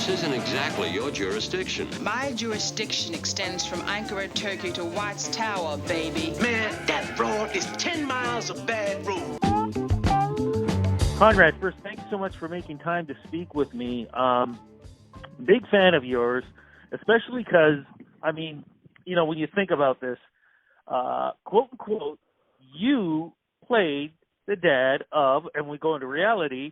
isn't exactly your jurisdiction. My jurisdiction extends from Ankara, Turkey to White's Tower, baby. Man, that road is 10 miles of bad road. Conrad, first, thanks so much for making time to speak with me. Big fan of yours, especially because, I mean, you know, when you think about this, quote unquote, you played the dad of, and we go into reality,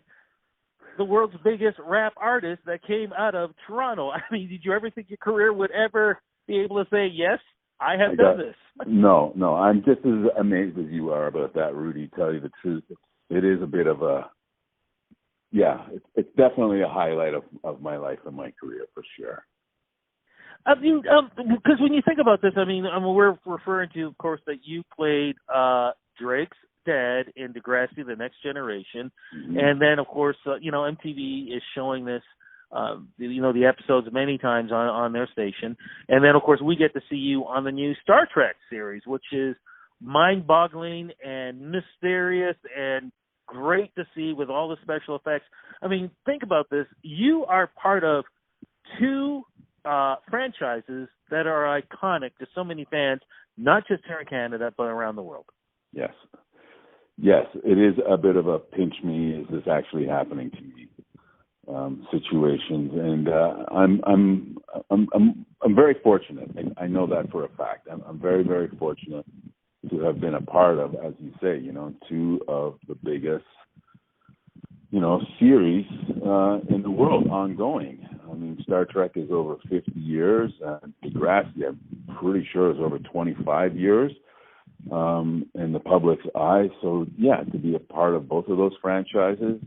the world's biggest rap artist that came out of Toronto. I mean, did you ever think your career would ever be able to say, yes, I have done this? No, I'm just as amazed as you are about that, Rudy. Tell you the truth, it is a bit of a, it's definitely a highlight of my life and my career for sure. I mean, because when you think about this, I mean, we're referring to, of course, that you played Drake's dad in Degrassi, The Next Generation, and then, of course, MTV is showing this, the episodes many times on their station, and then, of course, we get to see you on the new Star Trek series, which is mind-boggling and mysterious and great to see with all the special effects. I mean, think about this. You are part of two franchises that are iconic to so many fans, not just here in Canada, but around the world. Yes, it is a bit of a pinch me, is this actually happening to me situations, and I'm very fortunate. I know that for a fact. I'm very, very fortunate to have been a part of, as you say, two of the biggest, series in the world ongoing. I mean, Star Trek is over 50 years. Degrassi, I'm pretty sure, is over 25 years in the public's eye. So, to be a part of both of those franchises,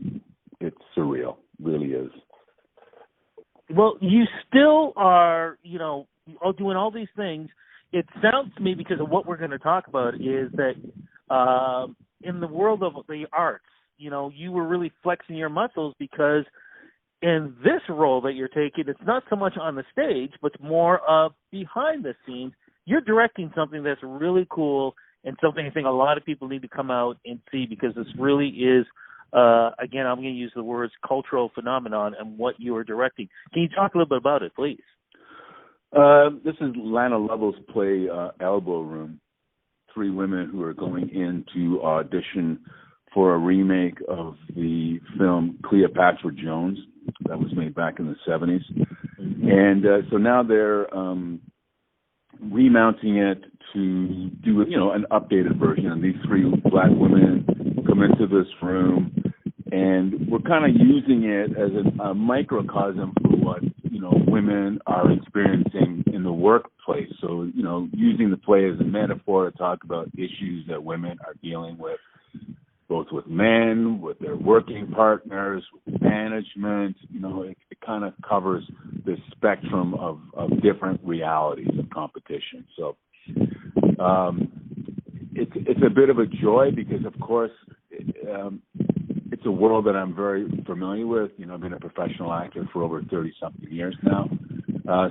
it's surreal. Really is. Well, you still are, doing all these things. It sounds to me, because of what we're going to talk about, is that in the world of the arts, you were really flexing your muscles, because in this role that you're taking, it's not so much on the stage, but more of behind the scenes. You're directing something that's really cool and something I think a lot of people need to come out and see, because this really is, again, I'm going to use the words cultural phenomenon and what you are directing. Can you talk a little bit about it, please? This is Lana Lovell's play, Elbow Room. Three women who are going in to audition for a remake of the film Cleopatra Jones that was made back in the 70s. And so now they're remounting it to do, an updated version. And these three black women come into this room, and we're kind of using it as a microcosm for what, women are experiencing in the workplace. So, using the play as a metaphor to talk about issues that women are dealing with, both with men, with their working partners, with management. It kind of covers the spectrum of different realities of competition. So it's a bit of a joy, because, of course, it's a world that I'm very familiar with. I've been a professional actor for over 30-something years now.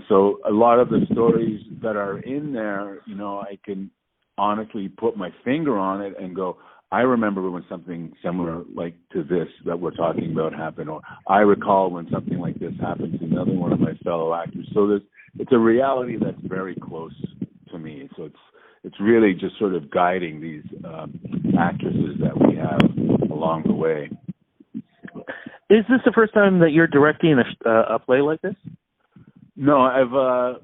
So a lot of the stories that are in there, I can honestly put my finger on it and go, I remember when something similar like to this that we're talking about happened, or I recall when something like this happened to another one of my fellow actors. So it's a reality that's very close to me. So it's really just sort of guiding these actresses that we have along the way. Is this the first time that you're directing a play like this? No, I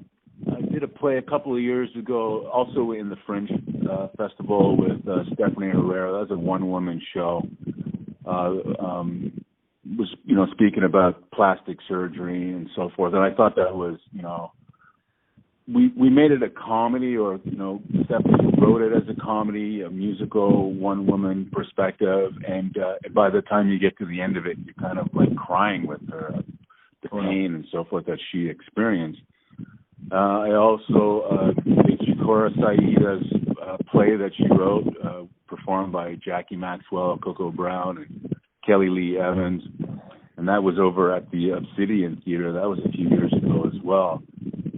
did a play a couple of years ago, also in the Fringe Festival with Stephanie Herrera. That was a one-woman show. Was speaking about plastic surgery and so forth, and I thought that was we made it a comedy, or Stephanie wrote it as a comedy, a musical, one-woman perspective, and by the time you get to the end of it, you're kind of like crying with her, the pain and so forth that she experienced. I also did Shakura Saida's play that she wrote, performed by Jackie Maxwell, Coco Brown, and Kelly Lee Evans, and that was over at the Obsidian Theater. That was a few years ago as well.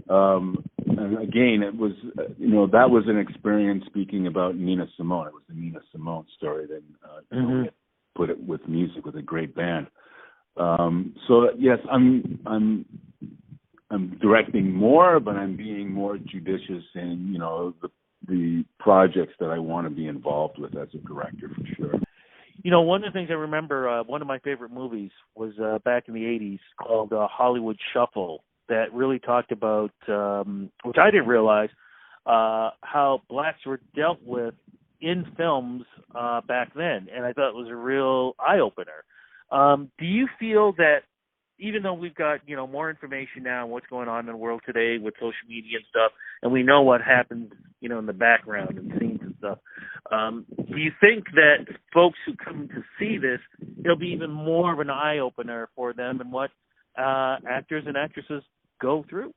And again, it was, that was an experience speaking about Nina Simone. It was the Nina Simone story that we put it with music with a great band. So yes, I'm I'm directing more, but I'm being more judicious in, you know, the projects that I want to be involved with as a director, for sure. You know, one of the things I remember, one of my favorite movies was back in the 80s called Hollywood Shuffle, that really talked about, which I didn't realize, how blacks were dealt with in films back then. And I thought it was a real eye-opener. Do you feel that even though we've got, you know, more information now on what's going on in the world today with social media and stuff, and we know what happens, you know, in the background and scenes and stuff, do you think that folks who come to see this, it'll be even more of an eye-opener for them and what actors and actresses go through?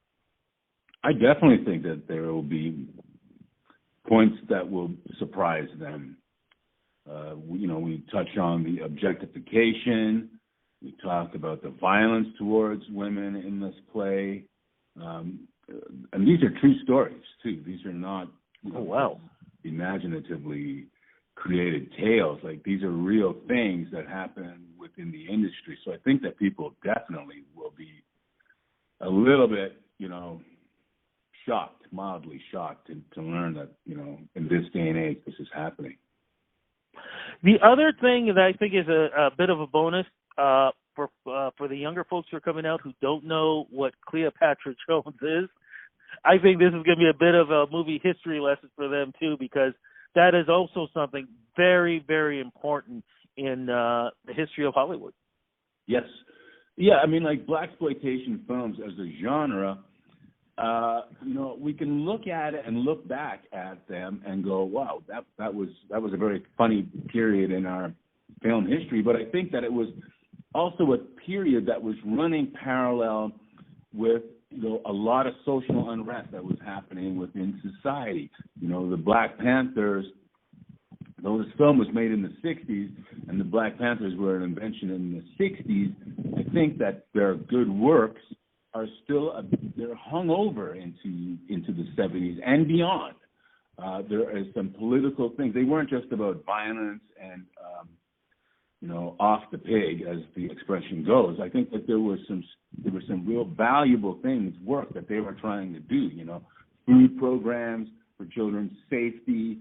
I definitely think that there will be points that will surprise them. You know, we touch on the objectification. We talked about the violence towards women in this play. And these are true stories, too. These are not imaginatively created tales. Like, these are real things that happen within the industry. So I think that people definitely will be a little bit, you know, shocked, mildly shocked to learn that, you know, in this day and age, this is happening. The other thing that I think is a bit of a bonus for the younger folks who are coming out who don't know what Cleopatra Jones is, I think this is going to be a bit of a movie history lesson for them too, because that is also something very, very important in the history of Hollywood. Yes. Yeah, I mean, like, blaxploitation films as a genre, you know, we can look at it and look back at them and go, wow, that was a very funny period in our film history. But I think that it was also a period that was running parallel with, you know, a lot of social unrest that was happening within society. You know, the Black Panthers, though this film was made in the 60s and the Black Panthers were an invention in the 60s, I think that their good works are still they're hung over into the 70s and beyond. There is some political things. They weren't just about violence and you know, off the pig, as the expression goes. I think that there were some real valuable work that they were trying to do. You know, food programs for children's safety,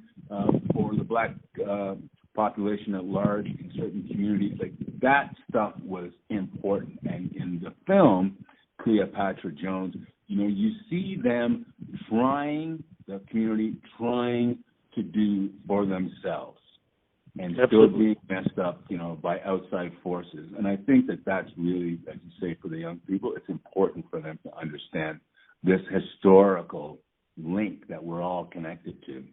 for the black population at large in certain communities. Like, that stuff was important. And in the film Cleopatra Jones, you know, you see them the community trying to do for themselves and still being messed up, you know, by outside forces. And I think that that's really, as you say, for the young people, it's important for them to understand this historical link that we're all connected to.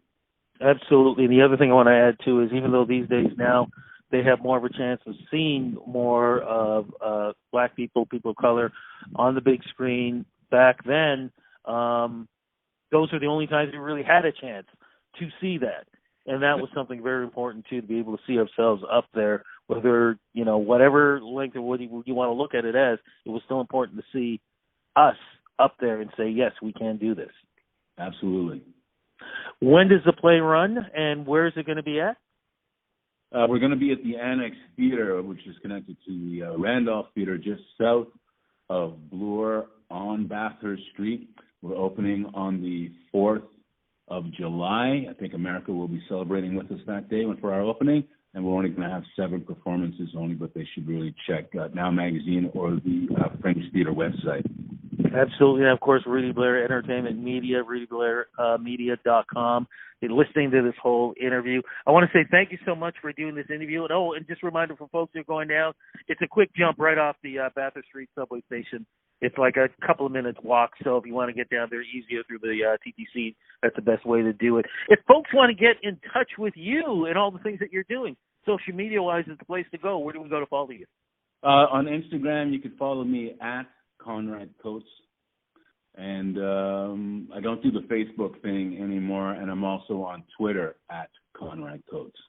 Absolutely. And the other thing I want to add, too, is even though these days now they have more of a chance of seeing more of black people, people of color on the big screen, back then, those are the only times we really had a chance to see that. And that was something very important, too, to be able to see ourselves up there, whether, you know, whatever length of what you want to look at it as, it was still important to see us up there and say, yes, we can do this. Absolutely. When does the play run, and where is it going to be at? We're going to be at the Annex Theater, which is connected to the Randolph Theater, just south of Bloor on Bathurst Street. We're opening on the 4th of July. I think America will be celebrating with us that day for our opening, and we're only going to have 7 performances only, but they should really check Now Magazine or the French Theater website. Absolutely. And, of course, Rudy Blair Entertainment Media, RudyBlairMedia.com. Listening to this whole interview, I want to say thank you so much for doing this interview. And just a reminder for folks who are going down, it's a quick jump right off the Bathurst Street subway station. It's like a couple of minutes walk, so if you want to get down there easier through the TTC, that's the best way to do it. If folks want to get in touch with you and all the things that you're doing, social media-wise is the place to go. Where do we go to follow you? On Instagram, you can follow me at Conrad Coates. And I don't do the Facebook thing anymore, and I'm also on Twitter at Conrad Coates.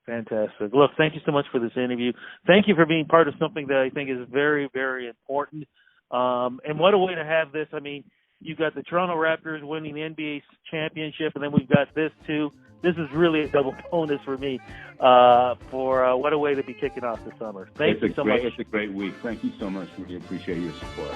Fantastic. Look, thank you so much for this interview. Thank you for being part of something that I think is very, very important. And what a way to have this. I mean, you've got the Toronto Raptors winning the NBA championship, and then we've got this too. This is really a double bonus for me for what a way to be kicking off the summer. Thank you so much. It's a great week. Thank you so much. We appreciate your support.